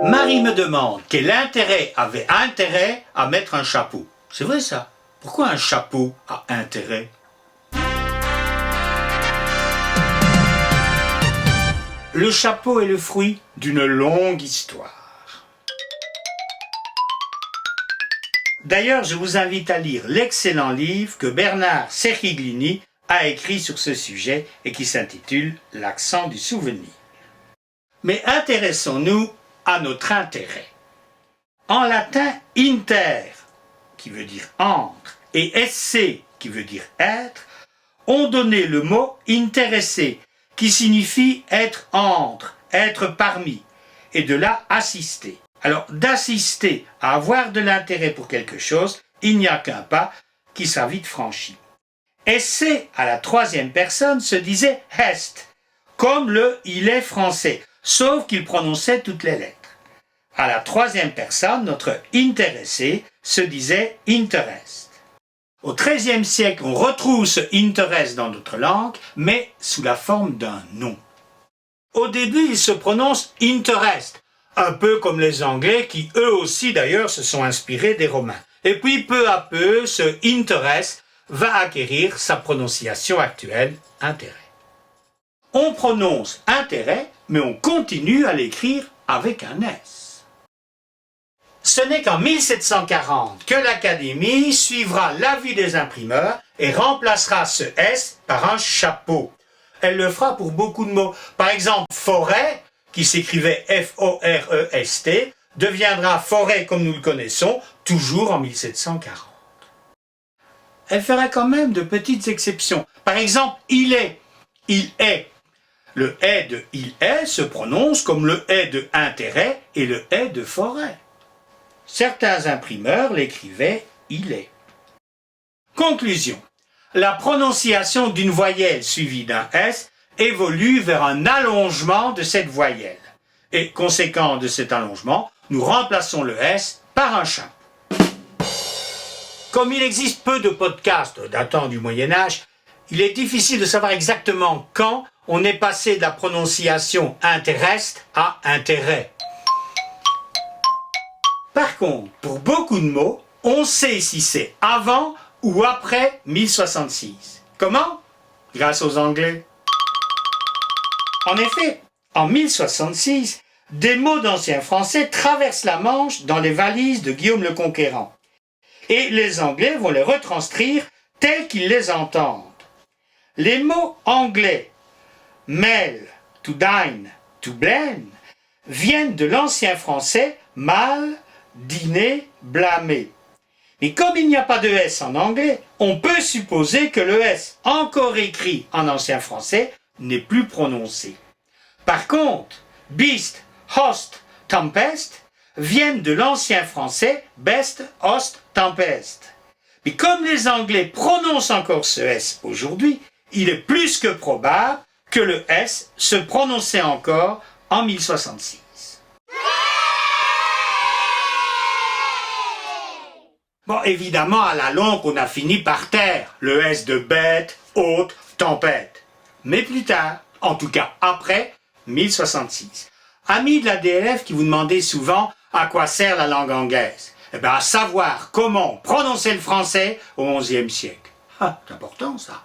Marie me demande quel intérêt avait intérêt à mettre un chapeau. C'est vrai ça. Pourquoi un chapeau a intérêt? Le chapeau est le fruit d'une longue histoire. D'ailleurs, je vous invite à lire l'excellent livre que Bernard Cerchiglini a écrit sur ce sujet et qui s'intitule « L'accent du souvenir ». Mais intéressons-nous à notre intérêt. En latin, inter, qui veut dire entre, et esse, qui veut dire être, ont donné le mot intéresser, qui signifie être entre, être parmi, et de là assister. Alors, d'assister à avoir de l'intérêt pour quelque chose, il n'y a qu'un pas qui sera vite franchi. Esse, à la troisième personne, se disait est, comme le il est français, sauf qu'il prononçait toutes les lettres. À la troisième personne, notre intéressé se disait interest. Au XIIIe siècle, on retrouve ce interest dans notre langue, mais sous la forme d'un nom. Au début, il se prononce interest, un peu comme les Anglais qui eux aussi d'ailleurs se sont inspirés des Romains. Et puis peu à peu, ce interest va acquérir sa prononciation actuelle, intérêt. On prononce intérêt, mais on continue à l'écrire avec un S. Ce n'est qu'en 1740 que l'Académie suivra l'avis des imprimeurs et remplacera ce S par un chapeau. Elle le fera pour beaucoup de mots. Par exemple, forêt, qui s'écrivait F-O-R-E-S-T, deviendra forêt comme nous le connaissons, toujours en 1740. Elle fera quand même de petites exceptions. Par exemple, il est. Le est de il est se prononce comme le est de intérêt et le est de forêt. Certains imprimeurs l'écrivaient il est. Conclusion. La prononciation d'une voyelle suivie d'un S évolue vers un allongement de cette voyelle. Et conséquent de cet allongement, nous remplaçons le S par un chapeau. Comme il existe peu de podcasts datant du Moyen-Âge, il est difficile de savoir exactement quand on est passé de la prononciation interest à intérêt. Par contre, pour beaucoup de mots, on sait si c'est avant ou après 1066. Comment? Grâce aux Anglais. En effet, en 1066, des mots d'ancien français traversent la Manche dans les valises de Guillaume le Conquérant. Et les Anglais vont les retranscrire tels qu'ils les entendent. Les mots anglais mail, to dine, to blame viennent de l'ancien français mal, dîner, blâmer. Mais comme il n'y a pas de S en anglais, on peut supposer que le S encore écrit en ancien français n'est plus prononcé. Par contre, beast, host, tempest viennent de l'ancien français best, host, tempest. Mais comme les Anglais prononcent encore ce S aujourd'hui, il est plus que probable que le S se prononçait encore en 1066. Bon, évidemment, à la longue, on a fini par taire le S de bête, haute, tempête. Mais plus tard, en tout cas après 1066. Amis de la DLF qui vous demandez souvent à quoi sert la langue anglaise. Eh bien, à savoir comment prononcer le français au XIe siècle. Ah, c'est important ça.